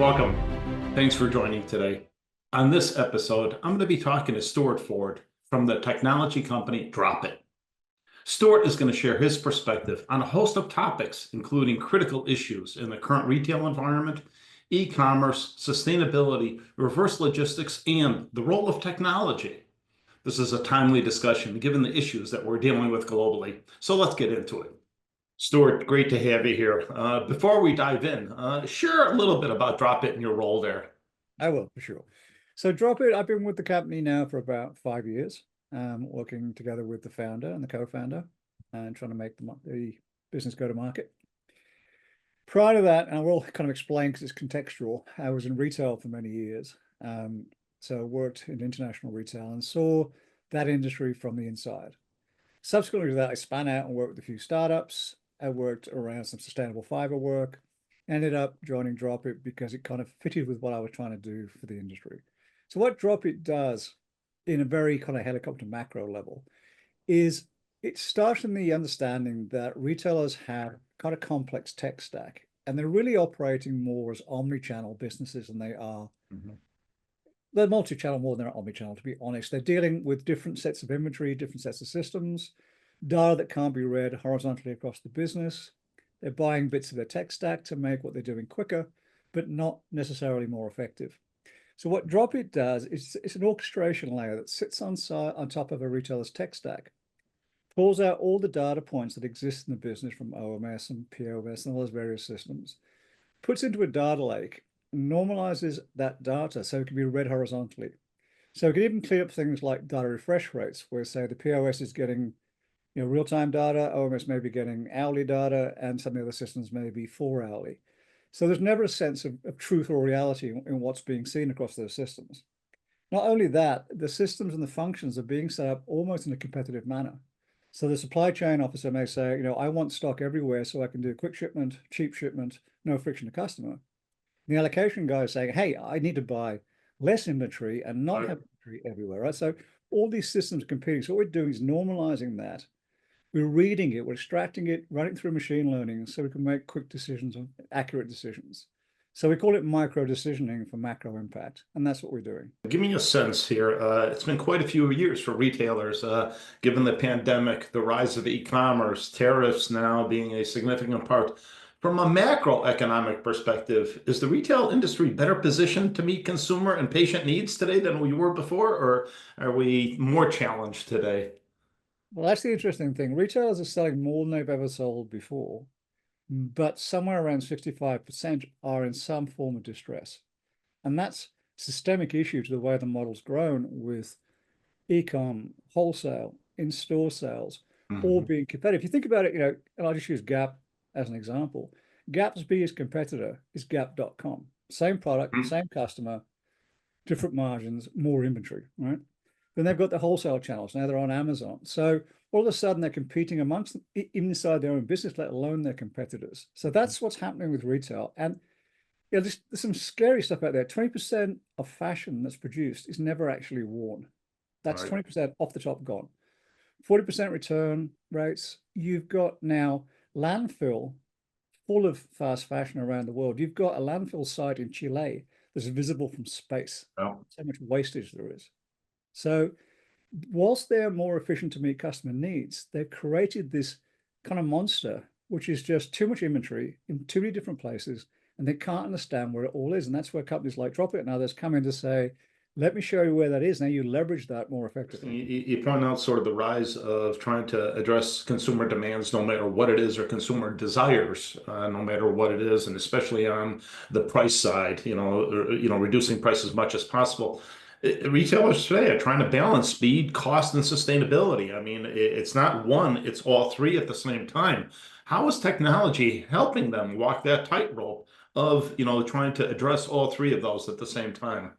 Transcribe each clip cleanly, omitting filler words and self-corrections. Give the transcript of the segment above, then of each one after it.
Welcome. Thanks for joining today. On this episode, I'm going to be talking to Stuart Ford from the technology company Dropit. Stuart is going to share his perspective on a host of topics, including critical issues in the current retail environment, e-commerce, sustainability, reverse logistics, and the role of technology. This is a timely discussion given the issues that we're dealing with globally. So let's get into it. Stuart, great to have you here. Before we dive in, share a little bit about Dropit and your role there. I will, for sure. So Dropit, I've been with the company now for about 5 years, working together with the founder and the co-founder and trying to make the business go to market. Prior to that, and I will kind of explain because it's contextual, I was in retail for many years. So I worked in international retail and saw that industry from the inside. Subsequently to that, I span out and worked with a few startups. I worked around some sustainable fiber work, ended up joining Dropit because it kind of fitted with what I was trying to do for the industry. So what Dropit does in a very kind of helicopter macro level is it starts in the understanding that retailers have kind of complex tech stack, and they're really operating more as omni-channel businesses than they are. They're multi-channel more than they're omni-channel, to be honest. They're dealing with different sets of inventory, different sets of systems, data that can't be read horizontally across the business. They're buying bits of their tech stack to make what they're doing quicker, but not necessarily more effective. So what Dropit does is it's an orchestration layer that sits on top of a retailer's tech stack, pulls out all the data points that exist in the business from OMS and POS and all those various systems, puts into a data lake, normalizes that data so it can be read horizontally. So it can even clean up things like data refresh rates, where say the POS is getting real-time data, OMS may be getting hourly data, and some of the other systems may be 4-hourly. So there's never a sense of truth or reality in what's being seen across those systems. Not only that, the systems and the functions are being set up almost in a competitive manner. So the supply chain officer may say, I want stock everywhere so I can do quick shipment, cheap shipment, no friction to customer. The allocation guy is saying, hey, I need to buy less inventory and not have inventory everywhere, right? So all these systems are competing. So what we're doing is normalizing that. We're reading it, we're extracting it, running through machine learning so we can make quick decisions, accurate decisions. So we call it micro decisioning for macro impact, and that's what we're doing. Give me a sense here. It's been quite a few years for retailers, given the pandemic, the rise of e-commerce, tariffs now being a significant part. From a macroeconomic perspective, is the retail industry better positioned to meet consumer and patient needs today than we were before, or are we more challenged today? Well, that's the interesting thing. Retailers are selling more than they've ever sold before, but somewhere around 65% are in some form of distress. And that's a systemic issue to the way the model's grown with e-com, wholesale, in-store sales, all being competitive. If you think about it, and I'll just use Gap as an example. Gap's biggest competitor is Gap.com. Same product, same customer, different margins, more inventory, right? Then they've got the wholesale channels. Now they're on Amazon. So all of a sudden they're competing amongst them, inside their own business, let alone their competitors. So that's what's happening with retail. And there's some scary stuff out there. 20% of fashion that's produced is never actually worn. That's 20% off the top gone. 40% return rates. You've got now landfill full of fast fashion around the world. You've got a landfill site in Chile that's visible from space. So much wastage there is. So whilst they're more efficient to meet customer needs, they've created this kind of monster, which is just too much inventory in too many different places, and they can't understand where it all is. And that's where companies like Dropit and others come in to say, let me show you where that is. Now you leverage that more effectively. You point out sort of the rise of trying to address consumer demands, no matter what it is, or consumer desires, no matter what it is, and especially on the price side, reducing price as much as possible. Retailers today are trying to balance speed, cost, and sustainability. I mean, it's not one, it's all three at the same time. How is technology helping them walk that tightrope of, trying to address all three of those at the same time?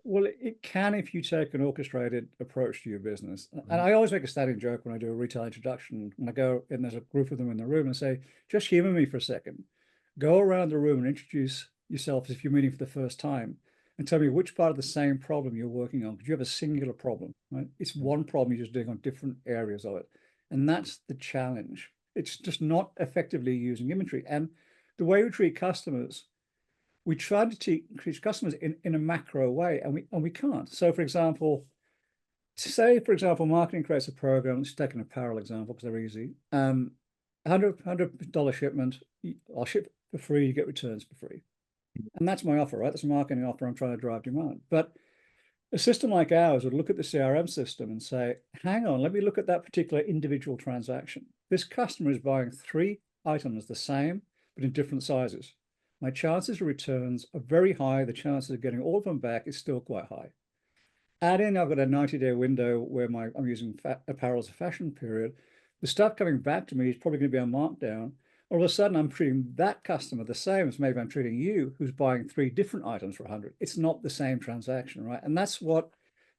Well, it can if you take an orchestrated approach to your business. And I always make a standing joke when I do a retail introduction, and I go and there's a group of them in the room and say, just humor me for a second. Go around the room and introduce yourself as if you're meeting for the first time and tell me which part of the same problem you're working on, because you have a singular problem, right? It's one problem, you're just doing on different areas of it. And that's the challenge. It's just not effectively using inventory. And the way we treat customers we try to teach customers in a macro way, and we can't. So, for example, say, for example, marketing creates a program. Let's take an apparel example because they're easy. $100 shipment. I'll ship for free. You get returns for free, and that's my offer, right? That's a marketing offer. I'm trying to drive demand. But a system like ours would look at the CRM system and say, hang on, let me look at that particular individual transaction. This customer is buying 3 items the same, but in different sizes. My chances of returns are very high. The chances of getting all of them back is still quite high. Add in, I've got a 90-day window where I'm using apparel as a fashion period. The stuff coming back to me is probably going to be on markdown. All of a sudden, I'm treating that customer the same as maybe I'm treating you, who's buying 3 different items for 100. It's not the same transaction, right? And that's what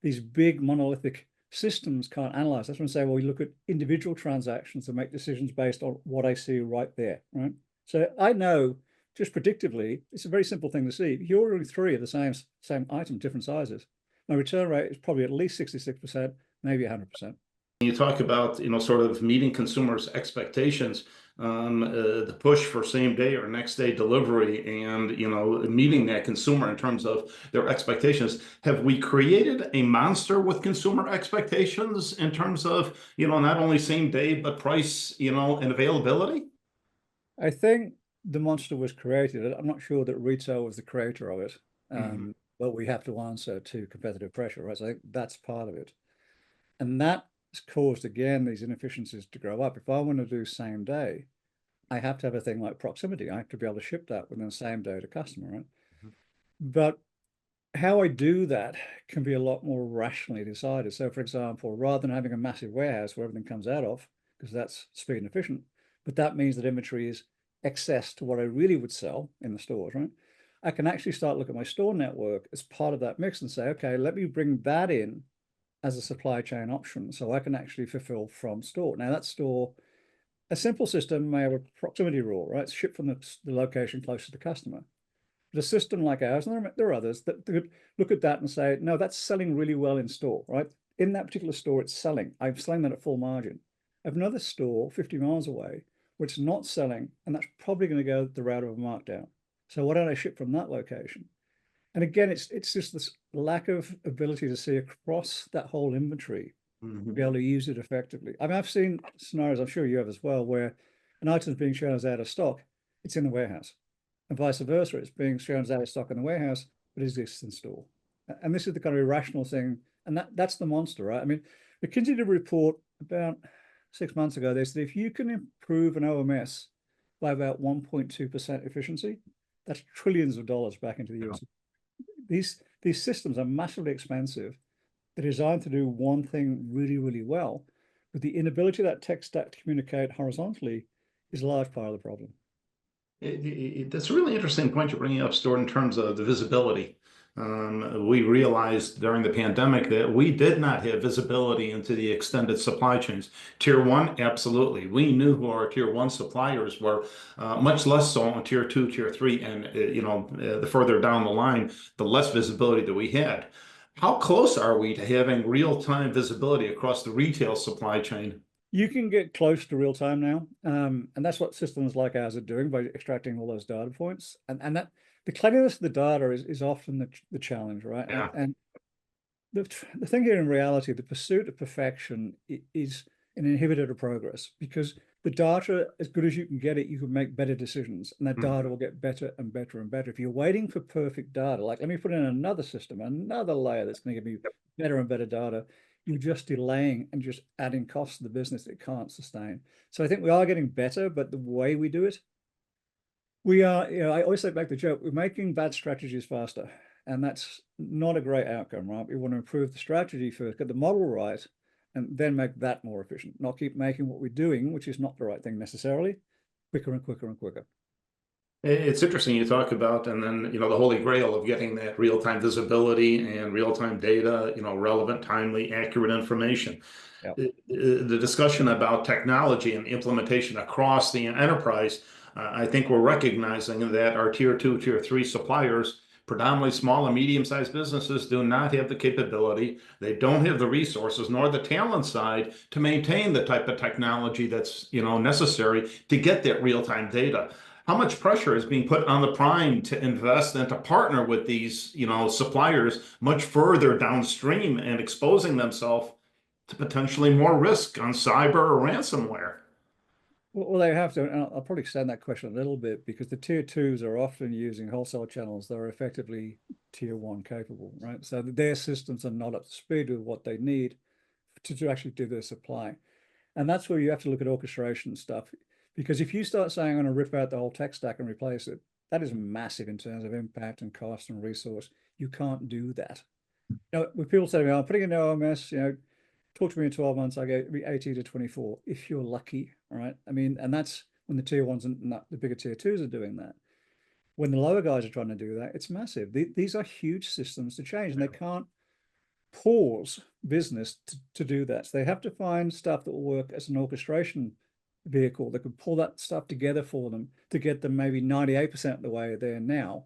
these big monolithic systems can't analyze. That's when I say, well, we look at individual transactions and make decisions based on what I see right there, right? So I know just predictively, it's a very simple thing to see. If you're ordering 3 of the same item, different sizes, my return rate is probably at least 66%, maybe 100%. You talk about, sort of meeting consumers' expectations, the push for same day or next day delivery, and, meeting that consumer in terms of their expectations. Have we created a monster with consumer expectations in terms of, not only same day, but price, and availability? I think the monster was created. I'm not sure that retail was the creator of it. But we have to answer to competitive pressure, right? So I think that's part of it. And that has caused, again, these inefficiencies to grow up. If I want to do same day, I have to have a thing like proximity. I have to be able to ship that within the same day to customer, right? But how I do that can be a lot more rationally decided. So, for example, rather than having a massive warehouse where everything comes out of, because that's speed and efficient, but that means that inventory is excess to what I really would sell in the stores, right? I can actually start looking at my store network as part of that mix and say, okay, let me bring that in as a supply chain option so I can actually fulfill from store. Now, that store, a simple system may have a proximity rule, right? It's shipped from the location close to the customer. But a system like ours, and there are others that could look at that and say, no, that's selling really well in store, right? In that particular store, it's selling. I'm selling that at full margin. I have another store 50 miles away where it's not selling, and that's probably going to go the route of a markdown. So why don't I ship from that location? And again, it's just this lack of ability to see across that whole inventory to be able to use it effectively. I mean, I've seen scenarios, I'm sure you have as well, where an item is being shown as out of stock, it's in the warehouse. And vice versa, it's being shown as out of stock in the warehouse, but it exists in store. And this is the kind of irrational thing. And that's the monster, right? I mean, McKinsey did a report about 6 months ago. They said if you can improve an OMS by about 1.2% efficiency, that's trillions of dollars back into the US. These systems are massively expensive. They're designed to do one thing really, really well, but the inability of that tech stack to communicate horizontally is a large part of the problem. That's a really interesting point you're bringing up, Stuart, in terms of the visibility. We realized during the pandemic that we did not have visibility into the extended supply chains. Tier 1, absolutely. We knew who our Tier 1 suppliers were, much less so on Tier 2, Tier 3, and the further down the line, the less visibility that we had. How close are we to having real-time visibility across the retail supply chain? You can get close to real time now, and that's what systems like ours are doing by extracting all those data points. And that the cleanliness of the data is often the challenge, right? Yeah. And the thing here in reality, the pursuit of perfection is an inhibitor to progress, because the data, as good as you can get it, you can make better decisions, and that data will get better and better and better. If you're waiting for perfect data, like let me put in another system, another layer that's going to give you better and better data, you're just delaying and just adding costs to the business that it can't sustain. So I think we are getting better, but the way we do it, we are, I always say back the joke, we're making bad strategies faster, and that's not a great outcome, right? We want to improve the strategy first, get the model right, and then make that more efficient, not keep making what we're doing, which is not the right thing necessarily, quicker and quicker and quicker. It's interesting you talk about, and then, the holy grail of getting that real-time visibility and real-time data, relevant, timely, accurate information. Yep. The discussion about technology and implementation across the enterprise, I think we're recognizing that our Tier 2, Tier 3 suppliers, predominantly small and medium-sized businesses, do not have the capability. They don't have the resources nor the talent side to maintain the type of technology that's necessary to get that real-time data. how much pressure is being put on the prime to invest and to partner with these, suppliers much further downstream and exposing themselves to potentially more risk on cyber or ransomware? Well, they have to, and I'll probably extend that question a little bit because the tier twos are often using wholesale channels that are effectively tier one capable, right? So their systems are not up to speed with what they need to actually do their supply. And that's where you have to look at orchestration stuff. Because if you start saying, I'm going to rip out the whole tech stack and replace it, that is massive in terms of impact and cost and resource. You can't do that. When people say to me, I'm putting in the OMS, talk to me in 12 months, I go, be 18 to 24, if you're lucky, right? I mean, and that's when the tier ones and the bigger tier twos are doing that. When the lower guys are trying to do that, it's massive. These are huge systems to change, and they can't pause business to do that. So they have to find stuff that will work as an orchestration vehicle that could pull that stuff together for them to get them maybe 98% of the way there now.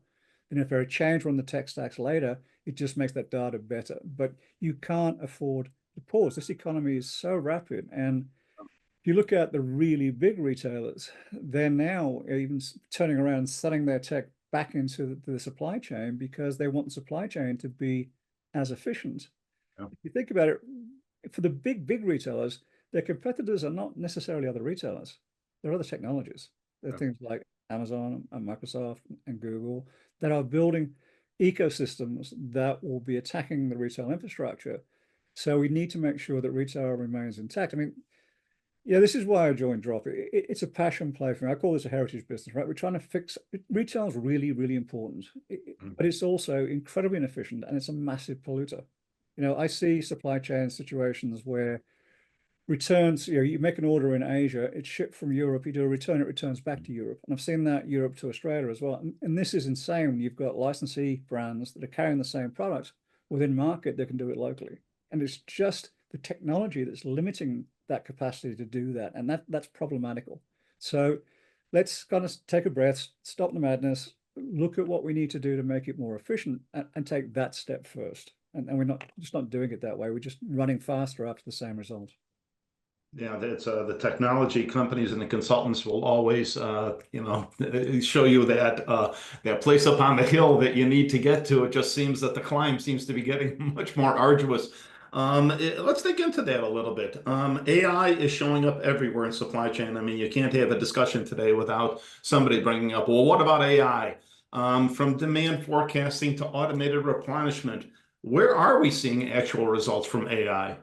And if there are change on the tech stacks later, it just makes that data better. But you can't afford to pause. This economy is so rapid. And if you look at the really big retailers, they're now even turning around and selling their tech back into the supply chain because they want the supply chain to be as efficient. Yeah. If you think about it, for the big retailers, their competitors are not necessarily other retailers. They're other technologies. They're things like Amazon and Microsoft and Google that are building ecosystems that will be attacking the retail infrastructure. So we need to make sure that retail remains intact. I mean, yeah, this is why I joined Dropit. It's a passion play for me. I call this a heritage business, right? We're trying to fix retail is really, really important, but it's also incredibly inefficient and it's a massive polluter. I see supply chain situations where returns, you make an order in Asia, it's shipped from Europe, you do a return, it returns back to Europe. And I've seen that Europe to Australia as well. And this is insane when you've got licensee brands that are carrying the same product within market, they can do it locally. And it's just the technology that's limiting that capacity to do that. And that's problematical. So let's kind of take a breath, stop the madness, look at what we need to do to make it more efficient and take that step first. And we're not doing it that way. We're just running faster after the same result. Yeah, it's the technology companies and the consultants will always, show you that place up on the hill that you need to get to. It just seems that the climb seems to be getting much more arduous. Let's dig into that a little bit. AI is showing up everywhere in supply chain. I mean, you can't have a discussion today without somebody bringing up, well, what about AI? From demand forecasting to automated replenishment, where are we seeing actual results from AI?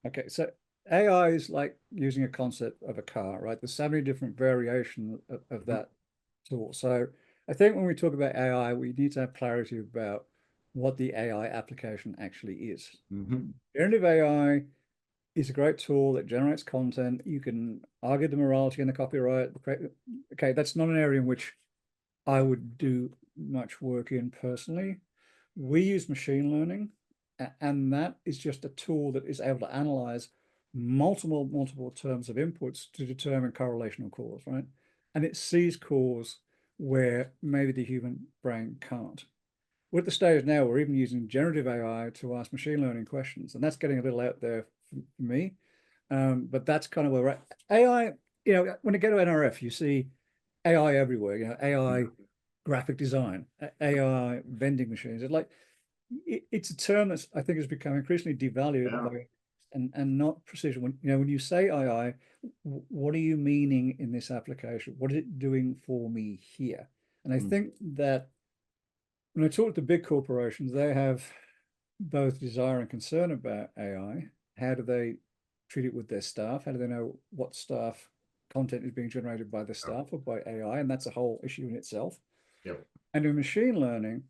Okay, so AI is like using a concept of a car, right? There's so many different variations of that tool. So I think when we talk about AI, we need to have clarity about what the AI application actually is. Generative AI is a great tool that generates content. You can argue the morality and the copyright. Okay, that's not an area in which I would do much work in personally. We use machine learning, and that is just a tool that is able to analyze multiple terms of inputs to determine correlational cause, right? And it sees cause where maybe the human brain can't. We're at the stage now we're even using generative AI to ask machine learning questions, and that's getting a little out there for me. But that's kind of where we're at. AI, when you go to NRF, you see AI everywhere, AI graphic design, AI vending machines. It's a term that's I think has become increasingly devalued and not precision. When you say AI, what are you meaning in this application? What is it doing for me here? And I think that when I talk to big corporations, they have both desire and concern about AI. How do they treat it with their staff? How do they know what staff content is being generated by the staff or by AI? And that's a whole issue in itself. Yep. And in machine learning,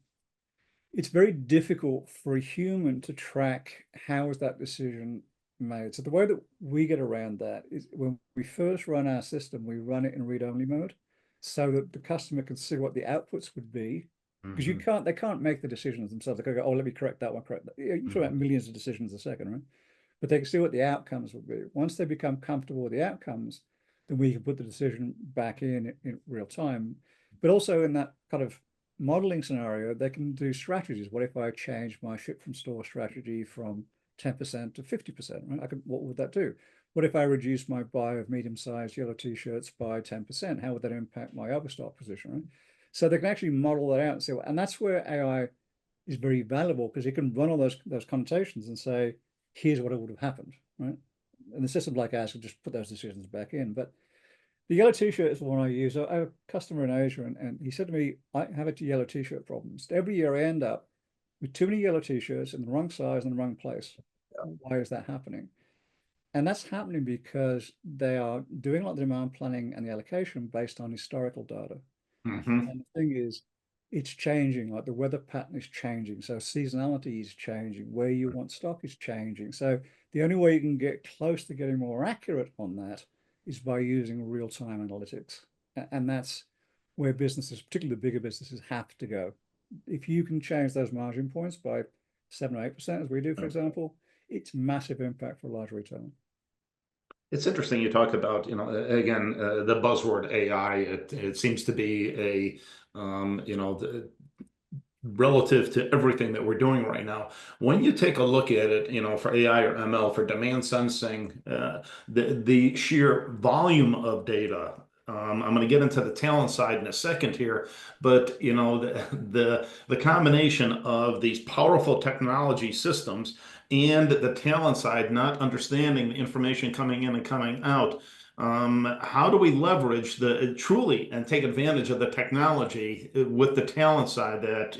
it's very difficult for a human to track how is that decision made. So the way that we get around that is when we first run our system, we run it in read-only mode so that the customer can see what the outputs would be. Because they can't make the decisions themselves. They can go, oh, let me correct that one, correct that. You talk about millions of decisions a second, right? But they can see what the outcomes will be. Once they become comfortable with the outcomes, then we can put the decision back in real time. But also in that kind of modeling scenario, they can do strategies. What if I change my ship from store strategy from 10% to 50%, right? What would that do? What if I reduce my buy of medium-sized yellow t-shirts by 10%? How would that impact my overstock position, right? So they can actually model that out and say, well, and that's where AI is very valuable, because it can run all those connotations and say, here's what would have happened, right? And the system like ours can just put those decisions back in. But the yellow t-shirt is the one I use. I have a customer in Asia, and he said to me, I have a yellow t-shirt problem. Every year I end up with too many yellow t-shirts in the wrong size and the wrong place. Why is that happening? And that's happening because they are doing a lot of demand planning and the allocation based on historical data. Mm-hmm. And the thing is, it's changing, like the weather pattern is changing. So seasonality is changing. Where you want stock is changing. So the only way you can get close to getting more accurate on that is by using real-time analytics. And that's where businesses, particularly the bigger businesses, have to go. If you can change those margin points by 7 or 8%, as we do, for example, it's massive impact for a large retailer. It's interesting you talk about, again, the buzzword AI. It seems to be relative to everything that we're doing right now. When you take a look at it, for AI or ML, for demand sensing, the sheer volume of data. I'm going to get into the talent side in a second here, but the combination of these powerful technology systems and the talent side not understanding the information coming in and coming out. How do we leverage the truly and take advantage of the technology with the talent side that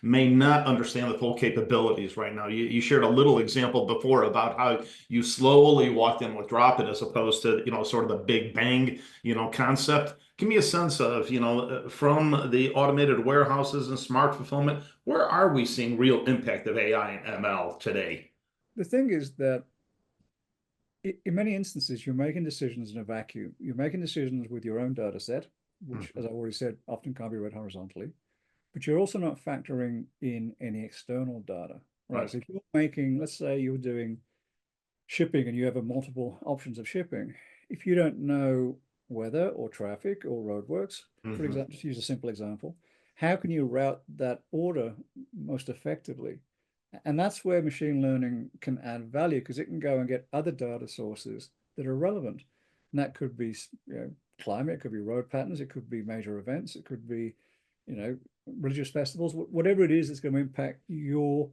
may not understand the full capabilities right now? You shared a little example before about how you slowly walked in with Dropit as opposed to sort of the big bang concept. Give me a sense of from the automated warehouses and smart fulfillment, where are we seeing real impact of AI and ML today? The thing is that in many instances, you're making decisions in a vacuum. You're making decisions with your own data set, which, as I already said, often can't be read horizontally. But you're also not factoring in any external data, right? So if you're making, let's say you're doing shipping and you have multiple options of shipping, if you don't know weather or traffic or roadworks, for example, just use a simple example, how can you route that order most effectively? And that's where machine learning can add value, because it can go and get other data sources that are relevant. And that could be climate, it could be road patterns, it could be major events, it could be religious festivals, whatever it is that's going to impact your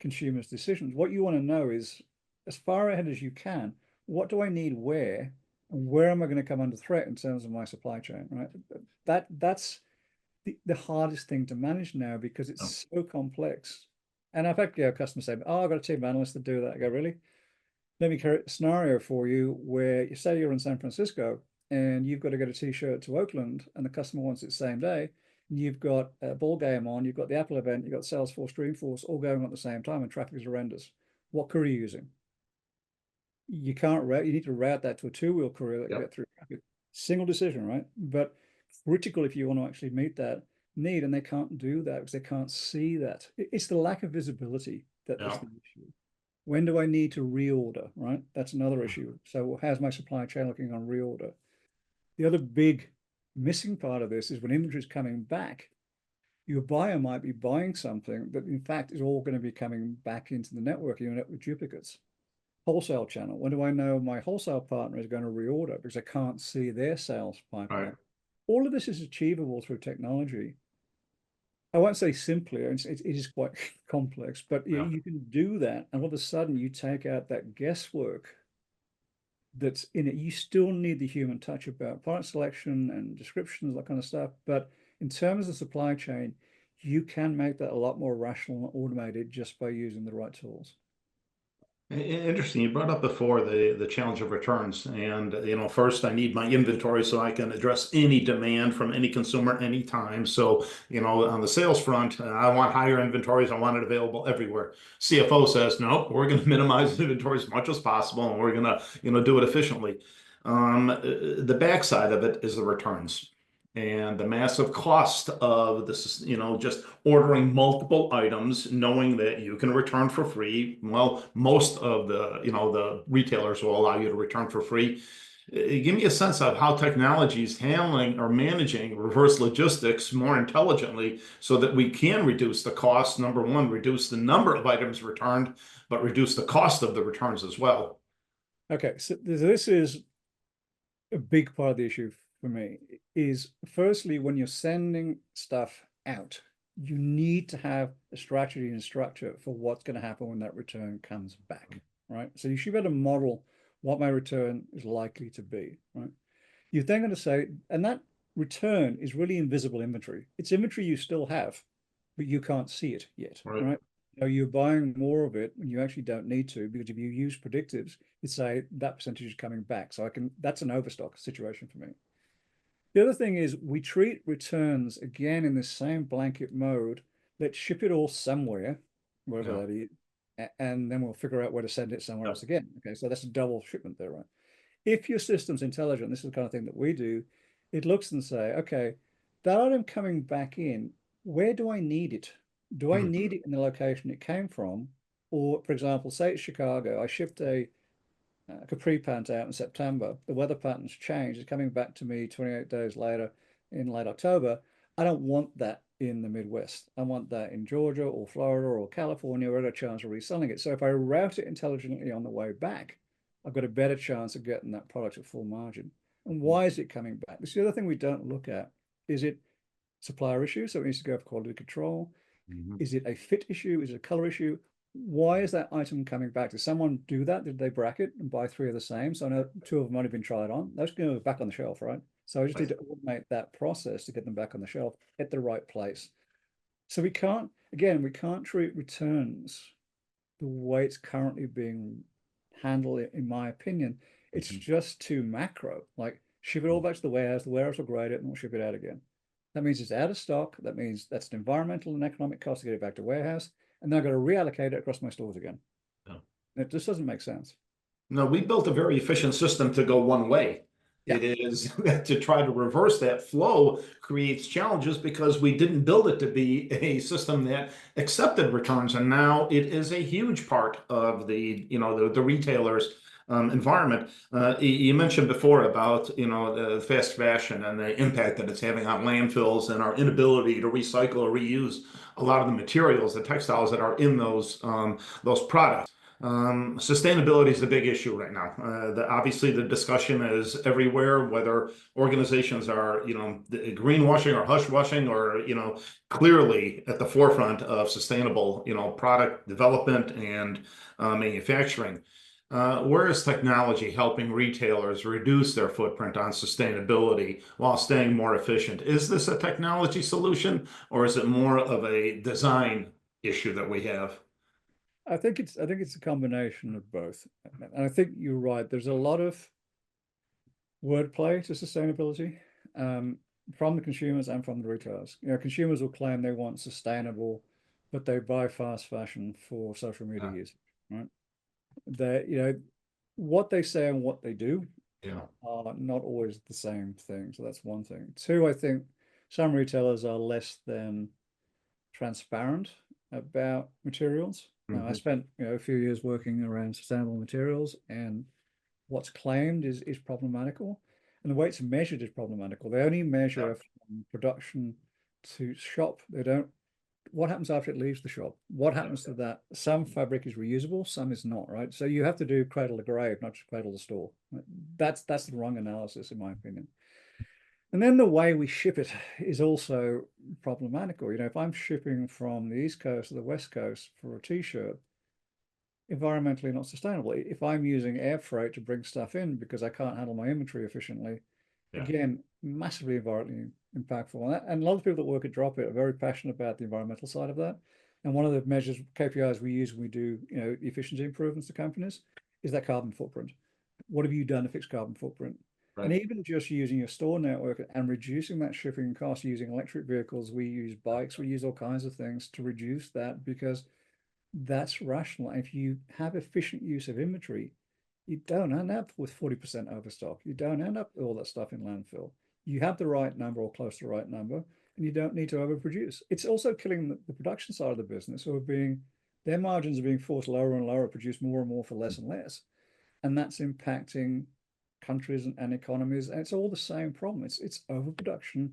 consumers' decisions. What you want to know is, as far ahead as you can, what do I need where, and where am I going to come under threat in terms of my supply chain, right? That's the hardest thing to manage now, because it's so complex. And I've had customers say, oh, I've got a team of analysts that do that. I go, really? Let me create a scenario for you where you say you're in San Francisco and you've got to get a t-shirt to Oakland and the customer wants it same day. And you've got a ball game on, you've got the Apple event, you've got Salesforce, Dreamforce all going on at the same time, and traffic is horrendous. What courier are you using? You can't route, you need to route that to a two-wheel courier that can get through traffic. Single decision, right? But critical if you want to actually meet that need, and they can't do that because they can't see that. It's the lack of visibility that is the issue. When do I need to reorder, right? That's another issue. So how's my supply chain looking on reorder? The other big missing part of this is when inventory is coming back, your buyer might be buying something that in fact is all going to be coming back into the network. You end up with duplicates. Wholesale channel. When do I know my wholesale partner is going to reorder because I can't see their sales pipeline? All of this is achievable through technology. I won't say simply, it is quite complex, but you can do that. And all of a sudden you take out that guesswork that's in it. You still need the human touch about product selection and descriptions, that kind of stuff. But in terms of supply chain, you can make that a lot more rational and automated just by using the right tools. Interesting. You brought up before the challenge of returns, and first I need my inventory so I can address any demand from any consumer anytime. So on the sales front, I want higher inventories. I want it available everywhere. CFO says no, we're going to minimize inventory as much as possible, and we're going to do it efficiently. The backside of it is the returns. And the massive cost of this, just ordering multiple items, knowing that you can return for free. Well, most of the retailers will allow you to return for free. Give me a sense of how technology is handling or managing reverse logistics more intelligently so that we can reduce the cost. Number one, reduce the number of items returned, but reduce the cost of the returns as well. Okay, so this is a big part of the issue for me is firstly, when you're sending stuff out, you need to have a strategy and structure for what's going to happen when that return comes back, right? So you should be able to model what my return is likely to be, right? You're then going to say, and that return is really invisible inventory. It's inventory you still have, but you can't see it yet, Right. right? You're buying more of it when you actually don't need to, because if you use predictives, you say that percentage is coming back. So that's an overstock situation for me. The other thing is we treat returns again in the same blanket mode. Let's ship it all somewhere, wherever Yeah. that is, and then we'll figure out where to send it somewhere Yeah. else again. Okay, so that's a double shipment there, right? If your system's intelligent, this is the kind of thing that we do, it looks and say, okay, that item coming back in, where do I need it? Do I Mhm. need it in the location it came from? Or, for example, say it's Chicago, I shipped a capri pant out in September. The weather pattern's changed. It's coming back to me 28 days later in late October. I don't want that in the Midwest. I want that in Georgia or Florida or California where I have a chance of reselling it. So if I route it intelligently on the way back, I've got a better chance of getting that product at full margin. And why is it coming back? This is the other thing we don't look at. Is it supplier issue? So it needs to go for quality control. Mhm. Is it a fit issue? Is it a color issue? Why is that item coming back? Did someone do that? Did they bracket and buy three of the same? So I know two of them might have been tried on. Those can go back on the shelf, right? So I just need Right. to automate that process to get them back on the shelf at the right place. So we can't, again, we can't treat returns the way it's currently being handled, in my opinion. It's Mhm. just too macro. Like ship it all back to the warehouse will grade it, and we'll ship it out again. That means it's out of stock. That means that's an environmental and economic cost to get it back to warehouse. And then I've got to reallocate it across my stores again. Yeah. It just doesn't make sense. No, we built a very efficient system to go one way. Yeah. It is to try to reverse that flow creates challenges because we didn't build it to be a system that accepted returns, and now it is a huge part of the retailers' environment. You mentioned before about the fast fashion and the impact that it's having on landfills and our inability to recycle or reuse a lot of the materials, the textiles that are in those products. Sustainability is the big issue right now. Obviously, the discussion is everywhere, whether organizations are, greenwashing or hush-washing or, clearly at the forefront of sustainable, product development and manufacturing. Where is technology helping retailers reduce their footprint on sustainability while staying more efficient? Is this a technology solution or is it more of a design issue that we have? I think it's a combination of both. And I think you're right. There's a lot of wordplay to sustainability from the consumers and from the retailers. Consumers will claim they want sustainable, but they buy fast fashion for social media Yeah. use, right? What they say and what they do Yeah. are not always the same thing. So that's one thing. Two, I think some retailers are less than transparent about materials. I Mhm. spent a few years working around sustainable materials, and what's claimed is problematical, and the way it's measured is problematical. They only Yeah. measure from production to shop. They don't. What happens after it leaves the shop? What Yeah. happens to that? Some fabric is reusable, some is not, right? So you have to do cradle to grave, not just cradle to store. That's the wrong analysis, in my opinion. And then the way we ship it is also problematical. If I'm shipping from the East Coast to the West Coast for a t-shirt, environmentally not sustainable. If I'm using air freight to bring stuff in because I can't handle my inventory efficiently, Yeah. again, massively environmentally impactful. And a lot of people that work at Dropit are very passionate about the environmental side of that. And one of the measures, KPIs we use when we do, efficiency improvements to companies is that carbon footprint. What have you done to fix carbon footprint? And Right. even just using your store network and reducing that shipping cost using electric vehicles, we use bikes, we use all kinds of things to reduce that because that's rational. And if you have efficient use of inventory, you don't end up with 40% overstock. You don't end up with all that stuff in landfill. You have the right number or close to the right number, and you don't need to overproduce. It's also killing the production side of the business who are their margins are being forced lower and lower, produce more and more for less and less. And that's impacting countries and economies. And it's all the same problem. It's overproduction,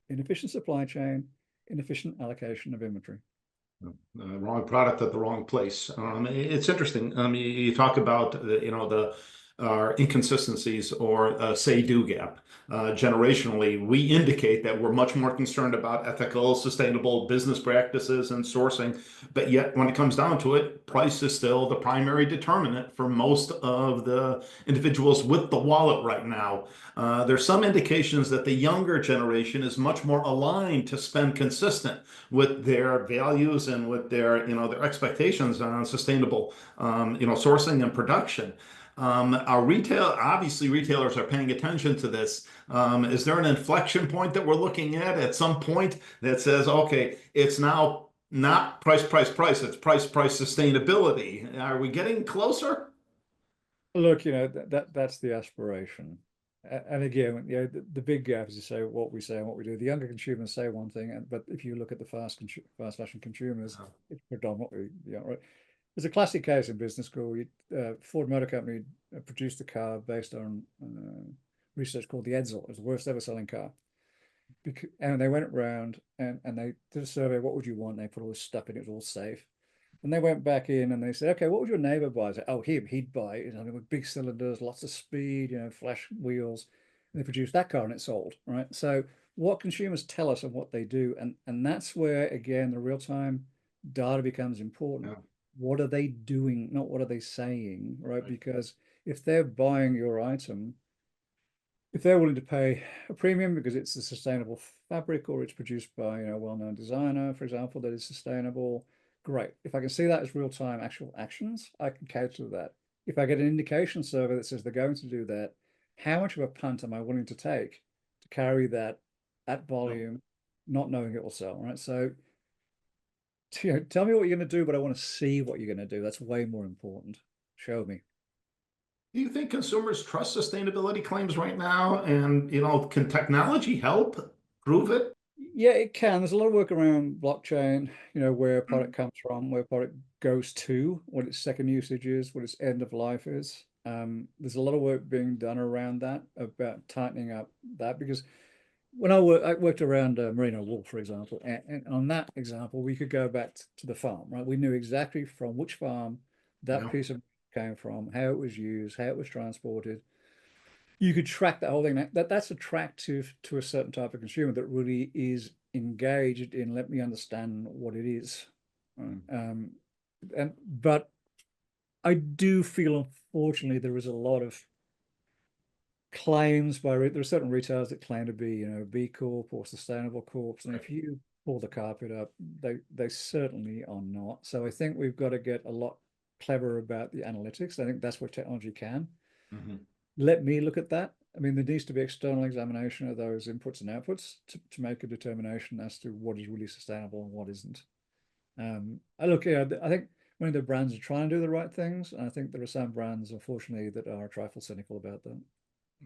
inefficient supply chain, inefficient allocation of inventory. Wrong product at the wrong place. It's interesting. You talk about the are inconsistencies or a say-do gap. Generationally, we indicate that we're much more concerned about ethical, sustainable business practices and sourcing, but yet when it comes down to it, price is still the primary determinant for most of the individuals with the wallet right now. There's some indications that the younger generation is much more aligned to spend consistent with their values and with their, their expectations on sustainable, sourcing and production. Our obviously retailers are paying attention to this. Is there an inflection point that we're looking at some point that says, okay, it's now not price, price, price, it's price, price, sustainability? Are we getting closer? Look, that's the aspiration. And again, the big gap is to say what we say and what we do. The younger consumers say one thing, but if you look at the fast fashion consumers, it's predominantly right. There's a classic case in business school. Ford Motor Company produced a car based on research called the Edsel. It was the worst ever selling car. And they went around and they did a survey. What would you want? They put all this stuff in. It was all safe. And they went back in and they said, okay, what would your neighbor buy? I said, oh, he'd buy, with big cylinders, lots of speed, flash wheels. And they produced that car and it sold, right? So what consumers tell us and what they do, and that's where, again, the real-time data becomes important. Yeah. What are they doing? Not what are they saying, right? Because if they're buying your item, if they're willing to pay a premium because it's a sustainable fabric or it's produced by a well-known designer, for example, that is sustainable, great. If I can see that as real-time actual actions, I can cater to that. If I get an indication survey that says they're going to do that, how much of a punt am I willing to take to carry that at volume, not knowing it will sell, right? So, tell me what you're going to do, but I want to see what you're going to do. That's way more important. Show me. Do you think consumers trust sustainability claims right now? And, can technology help prove it? Yeah, it can. There's a lot of work around blockchain, where a product comes from, where a product goes to, what its second usage is, what its end of life is. There's a lot of work being done around that, about tightening up that, because when I worked around merino wool, for example, and on that example, we could go back to the farm, right? We knew exactly from which farm that piece of came from, how it was used, how it was transported. You could track that whole thing. That's attractive to a certain type of consumer that really is engaged in, let me understand what it is. But I do feel, unfortunately, there is a lot of claims there are certain retailers that claim to be, B Corp or Sustainable Corps, and if you pull the carpet up, they certainly are not. So I think we've got to get a lot clever about the analytics. I think that's what technology can. Let me look at that. I mean, there needs to be external examination of those inputs and outputs to make a determination as to what is really sustainable and what isn't. I think many of the brands are trying to do the right things, and I think there are some brands, unfortunately, that are a trifle cynical about that.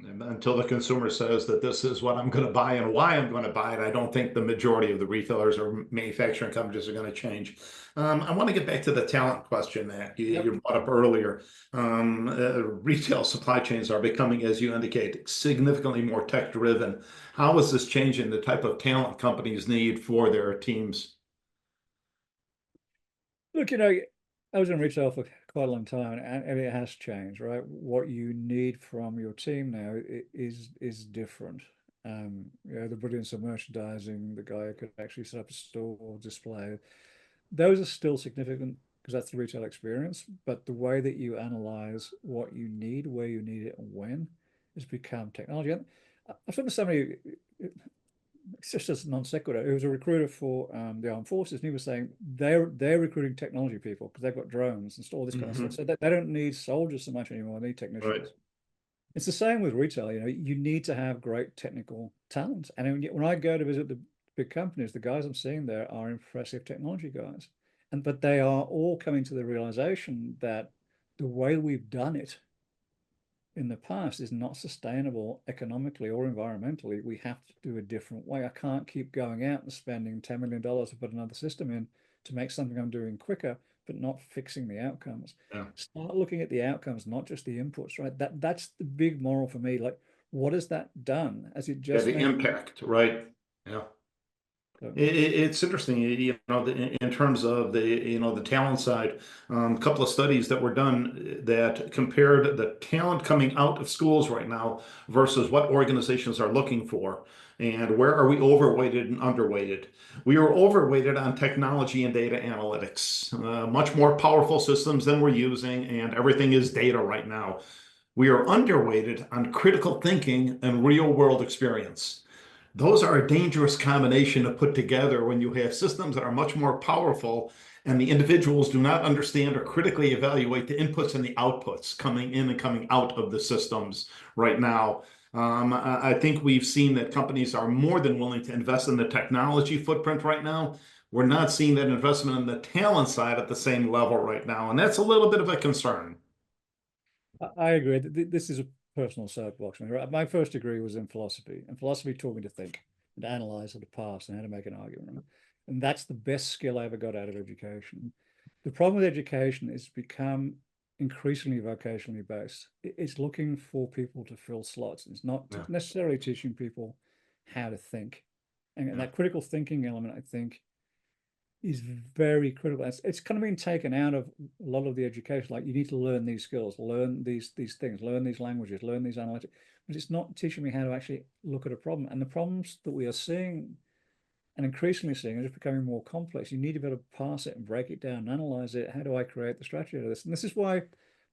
And until the consumer says that this is what I'm going to buy and why I'm going to buy it, I don't think the majority of the retailers or manufacturing companies are going to change. I want to get back to the talent question that you brought up earlier. Retail supply chains are becoming, as you indicate, significantly more tech driven. How is this changing the type of talent companies need for their teams? Look, I was in retail for quite a long time, and it has changed, right? What you need from your team now is different. The brilliance of merchandising, the guy who could actually set up a store display, those are still significant because that's the retail experience. But the way that you analyze what you need, where you need it, and when, has become technology. And I've spoken to somebody, it's just as non sequitur. It was a recruiter for the armed forces, and he was saying they're recruiting technology people because they've got drones and all this kind of stuff. So they don't need soldiers so much anymore; they need technicians. Right. It's the same with retail. You need to have great technical talent. And when I go to visit the big companies, the guys I'm seeing there are impressive technology guys, but they are all coming to the realization that the way we've done it in the past is not sustainable economically or environmentally. We have to do a different way. I can't keep going out and spending $10 million to put another system in to make something I'm doing quicker, but not fixing the outcomes. Start looking at the outcomes, not just the inputs, right? That's the big moral for me. Like, what has that done? Has it just the impact, right? Yeah. So It's interesting, in terms of the talent side, a couple of studies that were done that compared the talent coming out of schools right now versus what organizations are looking for, and where are we overweighted and underweighted. We are overweighted on technology and data analytics, much more powerful systems than we're using, and everything is data right now. We are underweighted on critical thinking and real world experience. Those are a dangerous combination to put together when you have systems that are much more powerful and the individuals do not understand or critically evaluate the inputs and the outputs coming in and coming out of the systems right now. I think we've seen that companies are more than willing to invest in the technology footprint right now. We're not seeing that investment in the talent side at the same level right now, and that's a little bit of a concern. I agree. This is a personal soapbox. My first degree was in philosophy, and philosophy taught me to think and to analyze the past and how to make an argument. And that's the best skill I ever got out of education. The problem with education is become increasingly vocationally based. It's looking for people to fill slots. It's not Yeah. necessarily teaching people how to think. And Yeah. that critical thinking element, I think, is very critical. It's kind of been taken out of a lot of the education. Like, you need to learn these skills, learn these things, learn these languages, learn these analytics. But it's not teaching me how to actually look at a problem. And the problems that we are seeing and increasingly seeing are just becoming more complex. You need to be able to parse it and break it down, and analyze it. How do I create the strategy out of this? And this is why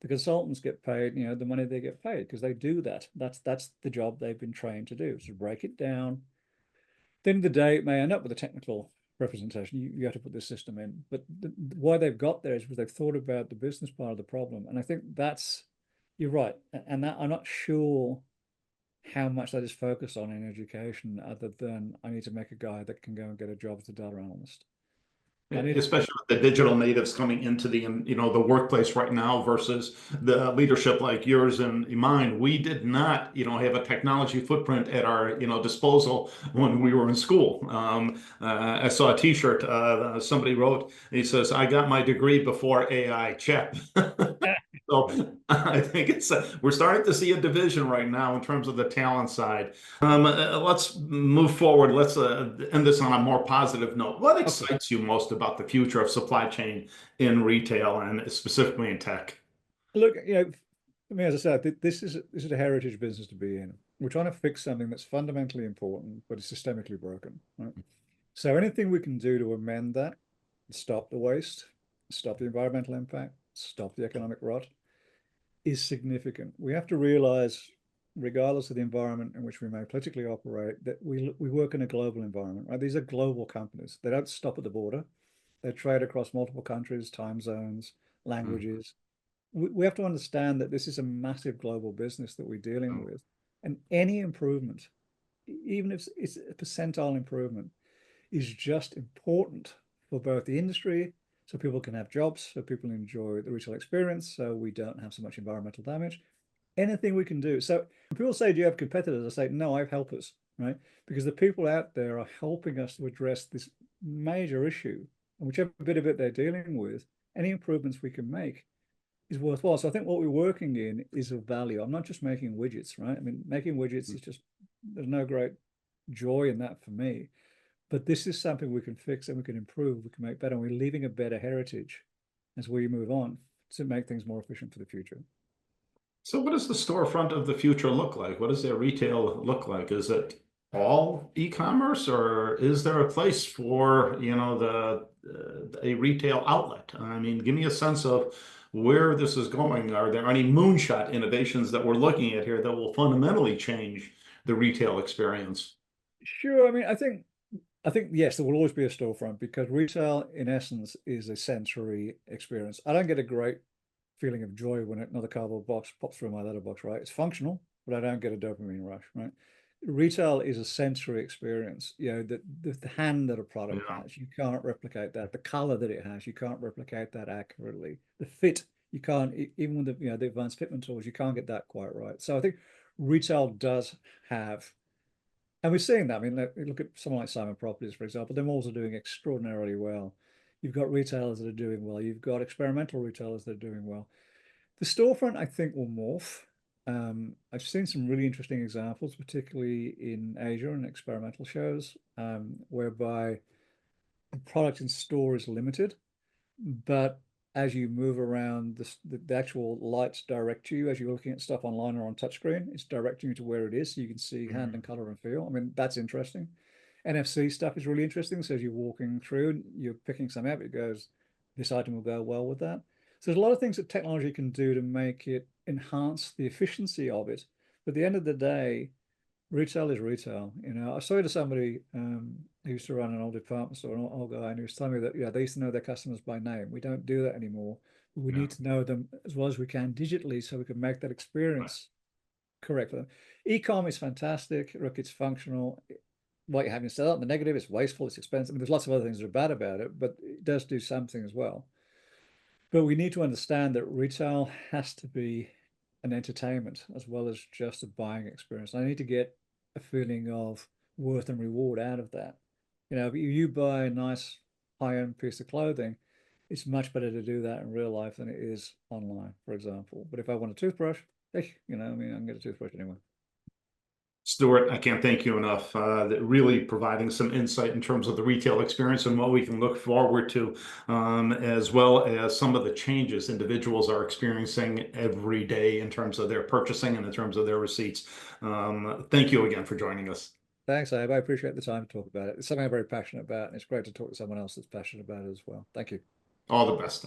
the consultants get paid, the money they get paid, because they do that. That's the job they've been trained to do. So break it down. At the end of the day, it may end up with a technical representation. You have to put this system in. But why they've got there is because they've thought about the business part of the problem. And I think you're right. And that I'm not sure how much that is focused on in education, other than I need to make a guy that can go and get a job as a data analyst. Especially with the digital natives coming into the workplace right now versus the leadership like yours and mine. We did not have a technology footprint at our disposal when we were in school. I saw a T-shirt somebody wrote. He says, "I got my degree before AI." Check. So I think we're starting to see a division right now in terms of the talent side. Let's move forward. Let's end this on a more positive note. What excites you most about the future of supply chain in retail and specifically in tech? Look, I mean, as I said, this is a heritage business to be in. We're trying to fix something that's fundamentally important, but it's systemically broken, right? So anything we can do to amend that, stop the waste, stop the environmental impact, stop the economic rot, is significant. We have to realize, regardless of the environment in which we may politically operate, that we work in a global environment, right? These are global companies. They don't stop at the border. They trade across multiple countries, time zones, languages. We have to understand that this is a massive global business that we're dealing with. And any improvement, even if it's a percentile improvement, is just important for both the industry, so people can have jobs, so people enjoy the retail experience, so we don't have so much environmental damage. Anything we can do. So when people say, "Do you have competitors?" I say, "No, I have helpers," right? Because the people out there are helping us to address this major issue, and whichever bit of it they're dealing with, any improvements we can make is worthwhile. So I think what we're working in is of value. I'm not just making widgets, right? I mean, making widgets is just, there's no great joy in that for me. But this is something we can fix and we can improve, we can make better. And we're leaving a better heritage as we move on to make things more efficient for the future. So what does the storefront of the future look like? What does their retail look like? Is it all e-commerce, or is there a place for, a retail outlet? I mean, give me a sense of where this is going. Are there any moonshot innovations that we're looking at here that will fundamentally change the retail experience? Sure. I mean, I think yes, there will always be a storefront, because retail in essence is a sensory experience. I don't get a great feeling of joy when another cardboard box pops through my letterbox, right? It's functional, but I don't get a dopamine rush, right? Retail is a sensory experience. The hand that a product Yeah. has, you can't replicate that. The color that it has, you can't replicate that accurately. The fit, you can't, even with the advanced fitment tools, you can't get that quite right. So I think retail does have, and we're seeing that. I mean, look at someone like Simon Properties, for example. Their malls are doing extraordinarily well. You've got retailers that are doing well. You've got experimental retailers that are doing well. The storefront, I think, will morph. I've seen some really interesting examples, particularly in Asia and experimental shows, whereby the product in store is limited, but as you move around, the actual lights direct you as you're looking at stuff online or on touchscreen. It's directing you to where it is, so you can see hand and color and feel. I mean, that's interesting. NFC stuff is really interesting. So as you're walking through, you're picking something up, it goes, this item will go well with that. So there's a lot of things that technology can do to make it enhance the efficiency of it. But at the end of the day, retail is retail. You know, I was talking to somebody who used to run an old department store, an old guy, and he was telling me that, yeah, they used to know their customers by name. We don't do that anymore. We Yeah. need to know them as well as we can digitally so we can make that Right. experience correct for them. E-com is fantastic. Look, it's functional. What you have instead of the negative, it's wasteful, it's expensive. I mean, there's lots of other things that are bad about it, but it does do something as well. But we need to understand that retail has to be an entertainment as well as just a buying experience. I need to get a feeling of worth and reward out of that. You know, if you buy a nice high-end piece of clothing, it's much better to do that in real life than it is online, for example. But if I want a toothbrush, hey, you know, I mean, I can get a toothbrush anyway. Stuart, I can't thank you enough. That really providing some insight in terms of the retail experience and what we can look forward to, as well as some of the changes individuals are experiencing every day in terms of their purchasing and in terms of their receipts. Thank you again for joining us. Thanks, Abe. I appreciate the time to talk about it. It's something I'm very passionate about, and it's great to talk to someone else that's passionate about it as well. Thank you. All the best.